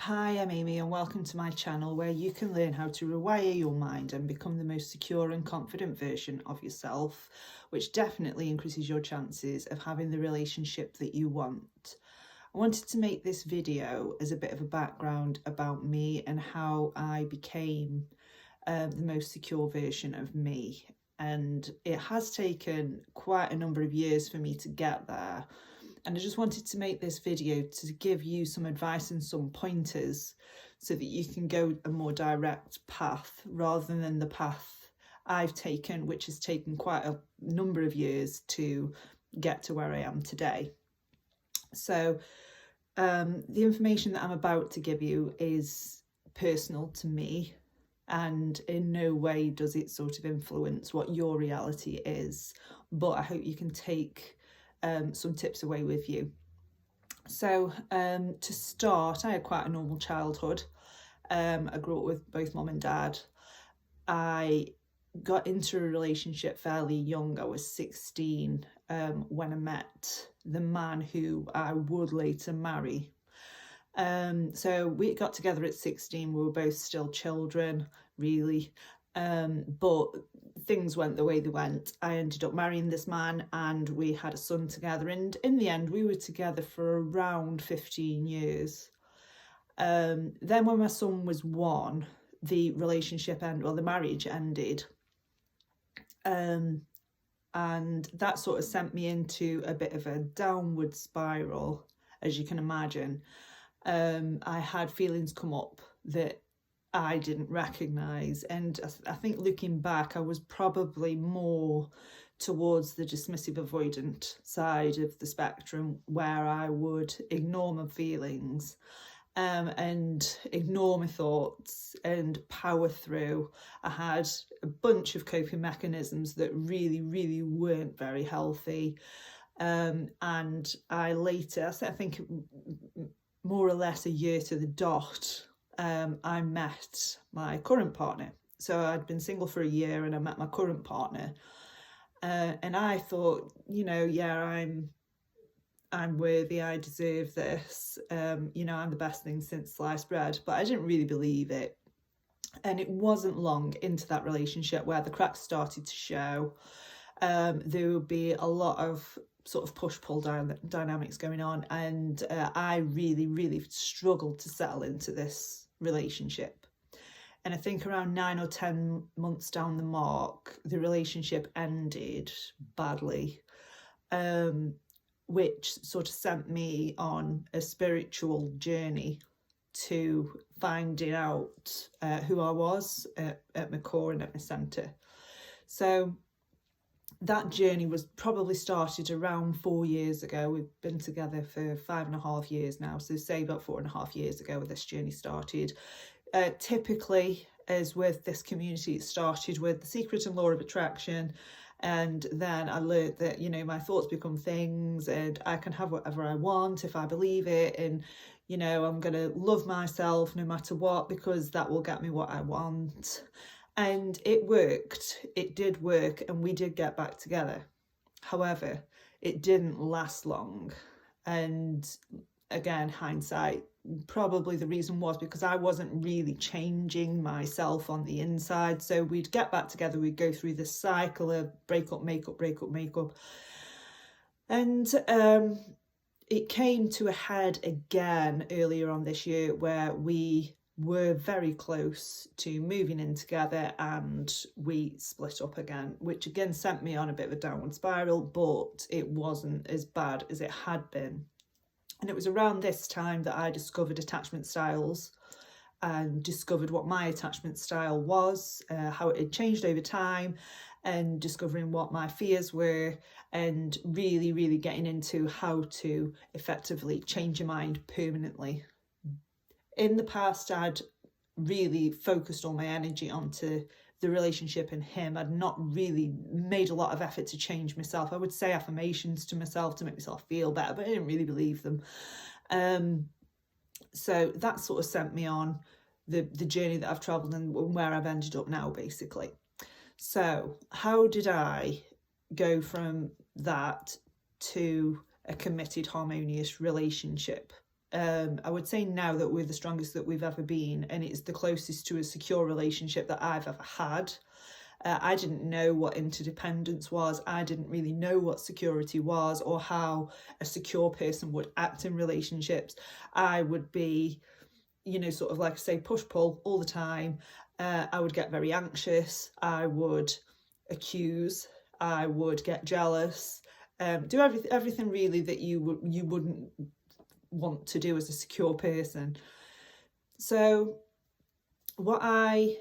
Hi, I'm Amy and welcome to my channel where you can learn how to rewire your mind and become the most secure and confident version of yourself, which definitely increases your chances of having the relationship that you want. I wanted to make this video as a bit of a background about me and how I became the most secure version of me. And it has taken quite a number of years for me to get there. And I just wanted to make this video to give you some advice and some pointers so that you can go a more direct path rather than the path I've taken, which has taken quite a number of years to get to where I am today. So the information that I'm about to give you is personal to me, and in no way does it sort of influence what your reality is, but I hope you can take some tips away with you. So to start, I had quite a normal childhood. I grew up with both mum and dad. I got into a relationship fairly young. I was 16 when I met the man who I would later marry. So we got together at 16. We were both still children, really. But things went the way they went. I ended up marrying this man and we had a son together. And in the end, we were together for around 15 years. Then when my son was 1, the relationship ended, well, the marriage ended. And that sort of sent me into a bit of a downward spiral, as you can imagine. I had feelings come up that I didn't recognise, and I think looking back I was probably more towards the dismissive avoidant side of the spectrum, where I would ignore my feelings and ignore my thoughts and power through. I had a bunch of coping mechanisms that really weren't very healthy, and I later, I think more or less a year to the dot, I met my current partner. So I'd been single for a year and I met my current partner, and I thought, you know, yeah, I'm worthy, I deserve this, you know, I'm the best thing since sliced bread. But I didn't really believe it, and it wasn't long into that relationship where the cracks started to show. There would be a lot of sort of push-pull dynamics going on, and I really struggled to settle into this relationship. And I think around 9 or 10 months down the mark, the relationship ended badly, which sort of sent me on a spiritual journey to finding out who I was at my core and at my centre. So that journey was probably started around 4 years ago. We've been together for 5.5 years now, so say about 4.5 years ago this journey started. Typically, as with this community, it started with the secret and law of attraction, and then I learned that, you know, my thoughts become things and I can have whatever I want if I believe it, and, you know, I'm going to love myself no matter what because that will get me what I want. And it worked, it did work, and we did get back together. However, it didn't last long. And again, hindsight, probably the reason was because I wasn't really changing myself on the inside. So we'd get back together, we'd go through this cycle of break up, make up, break up, make up. And it came to a head again earlier on this year where we were very close to moving in together and we split up again, which again sent me on a bit of a downward spiral, but it wasn't as bad as it had been. And it was around this time that I discovered attachment styles and discovered what my attachment style was, how it had changed over time, and discovering what my fears were, and really getting into how to effectively change your mind permanently. In the past, I'd really focused all my energy onto the relationship and him. I'd not really made a lot of effort to change myself. I would say affirmations to myself to make myself feel better, but I didn't really believe them. So that sort of sent me on the journey that I've travelled and where I've ended up now, basically. So how did I go from that to a committed, harmonious relationship? I would say now that we're the strongest that we've ever been, and it's the closest to a secure relationship that I've ever had. I didn't know what interdependence was. I didn't really know what security was or how a secure person would act in relationships. I would be, sort of like I say, push-pull all the time. I would get very anxious. I would accuse. I would get jealous. Do everything really that you wouldn't want to do as a secure person. So what I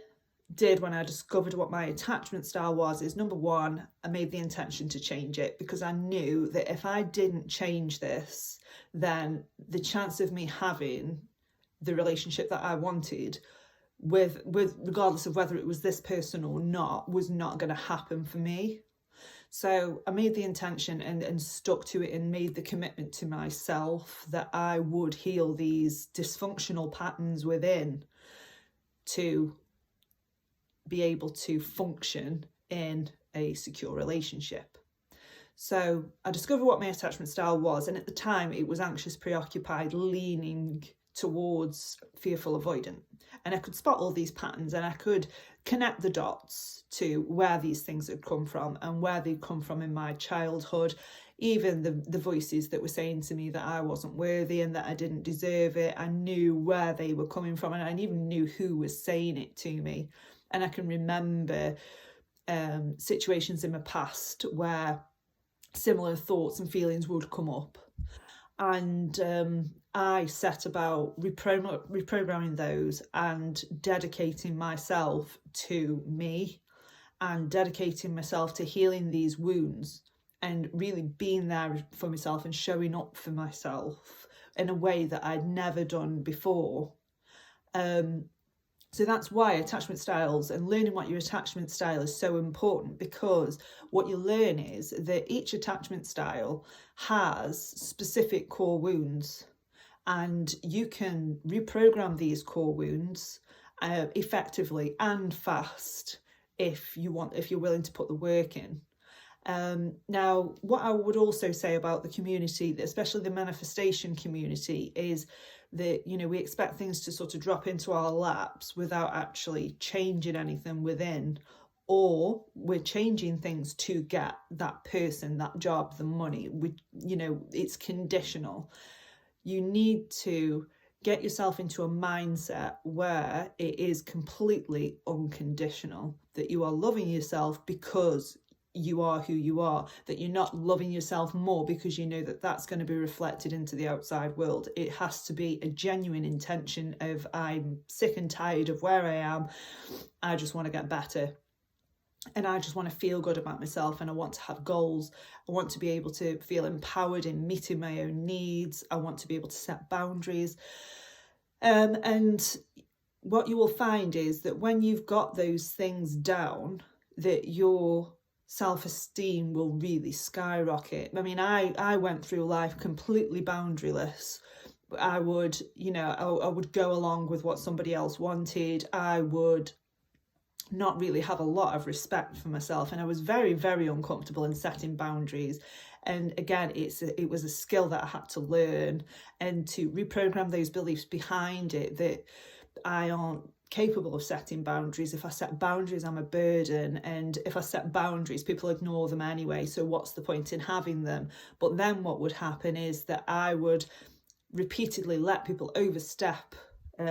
did when I discovered what my attachment style was is, number one, I made the intention to change it, because I knew that if I didn't change this, then the chance of me having the relationship that I wanted with regardless of whether it was this person or not, was not going to happen for me. So I made the intention and stuck to it, and made the commitment to myself that I would heal these dysfunctional patterns within to be able to function in a secure relationship. So I discovered what my attachment style was, and at the time it was anxious, preoccupied, leaning towards fearful, avoidant. And I could spot all these patterns, and I could connect the dots to where these things had come from and where they'd come from in my childhood. Even the voices that were saying to me that I wasn't worthy and that I didn't deserve it, I knew where they were coming from, and I even knew who was saying it to me. And I can remember situations in my past where similar thoughts and feelings would come up. And I set about reprogramming those and dedicating myself to me and dedicating myself to healing these wounds and really being there for myself and showing up for myself in a way that I'd never done before. So that's why attachment styles and learning what your attachment style is so important, because what you learn is that each attachment style has specific core wounds, and you can reprogram these core wounds effectively and fast if you're willing to put the work in. Now, what I would also say about the community, especially the manifestation community, is that, we expect things to sort of drop into our laps without actually changing anything within, or we're changing things to get that person, that job, the money. It's conditional. You need to get yourself into a mindset where it is completely unconditional, that you are loving yourself because you are who you are, that you're not loving yourself more because you know that that's going to be reflected into the outside world. It has to be a genuine intention of, I'm sick and tired of where I am, I just want to get better, and I just want to feel good about myself, and I want to have goals. I want to be able to feel empowered in meeting my own needs. I want to be able to set boundaries. And what you will find is that when you've got those things down, that your self-esteem will really skyrocket. I mean, I went through life completely boundaryless. I would, I would go along with what somebody else wanted. I would not really have a lot of respect for myself, and I was very, very uncomfortable in setting boundaries. And again, it was a skill that I had to learn, and to reprogram those beliefs behind it, that I aren't capable of setting boundaries. If I set boundaries, I'm a burden, and if I set boundaries, people ignore them anyway, so what's the point in having them? But then what would happen is that I would repeatedly let people overstep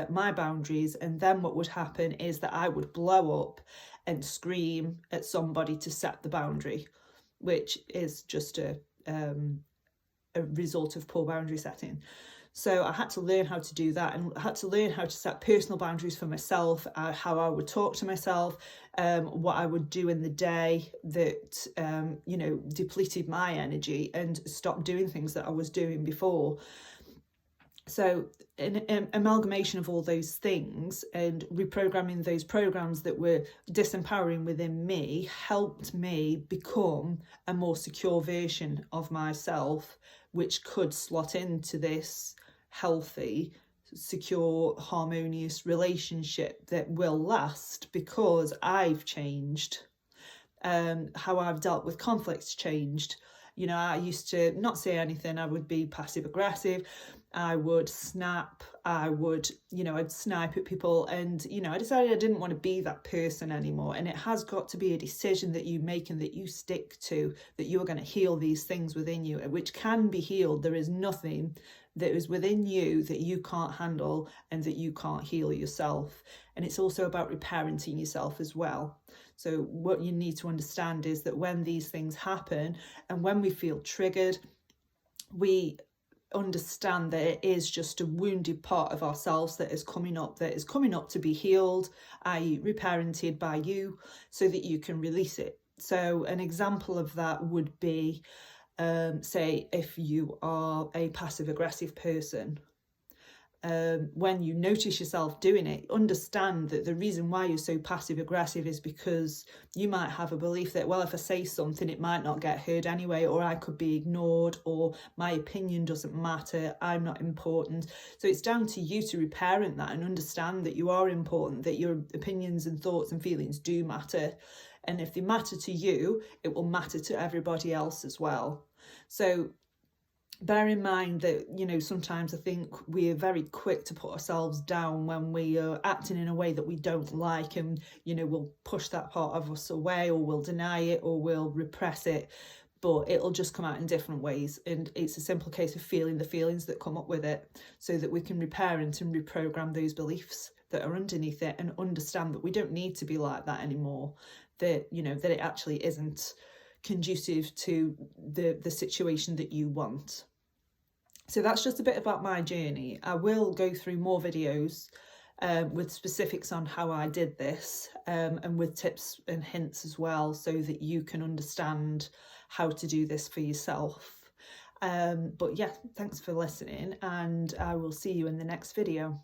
my boundaries, and then what would happen is that I would blow up and scream at somebody to set the boundary, which is just a result of poor boundary setting. So I had to learn how to do that, and I had to learn how to set personal boundaries for myself, how I would talk to myself, what I would do in the day that, depleted my energy, and stop doing things that I was doing before. So an amalgamation of all those things and reprogramming those programs that were disempowering within me helped me become a more secure version of myself, which could slot into this healthy, secure, harmonious relationship that will last, because I've changed. How I've dealt with conflicts changed. You know, I used to not say anything. I would be passive aggressive. I would snap. I would, you know, I'd snipe at people, and, you know, I decided I didn't want to be that person anymore. And it has got to be a decision that you make and that you stick to, that you are going to heal these things within you, which can be healed. There is nothing that is within you that you can't handle and that you can't heal yourself. And it's also about reparenting yourself as well. So what you need to understand is that when these things happen and when we feel triggered, we understand that it is just a wounded part of ourselves that is coming up to be healed, i.e. reparented by you, so that you can release it. So an example of that would be, say if you are a passive aggressive person, when you notice yourself doing it, understand that the reason why you're so passive aggressive is because you might have a belief that, well, if I say something, it might not get heard anyway, or I could be ignored, or my opinion doesn't matter, I'm not important. So it's down to you to reparent that and understand that you are important, that your opinions and thoughts and feelings do matter. And if they matter to you, it will matter to everybody else as well. So bear in mind that, you know, sometimes I think we're very quick to put ourselves down when we are acting in a way that we don't like, and, you know, we'll push that part of us away, or we'll deny it, or we'll repress it, but it'll just come out in different ways. And it's a simple case of feeling the feelings that come up with it, so that we can reparent and reprogram those beliefs that are underneath it, and understand that we don't need to be like that anymore, that, you know, that it actually isn't conducive to the situation that you want. So that's just a bit about my journey. I will go through more videos with specifics on how I did this, and with tips and hints as well, so that you can understand how to do this for yourself. But yeah, thanks for listening, and I will see you in the next video.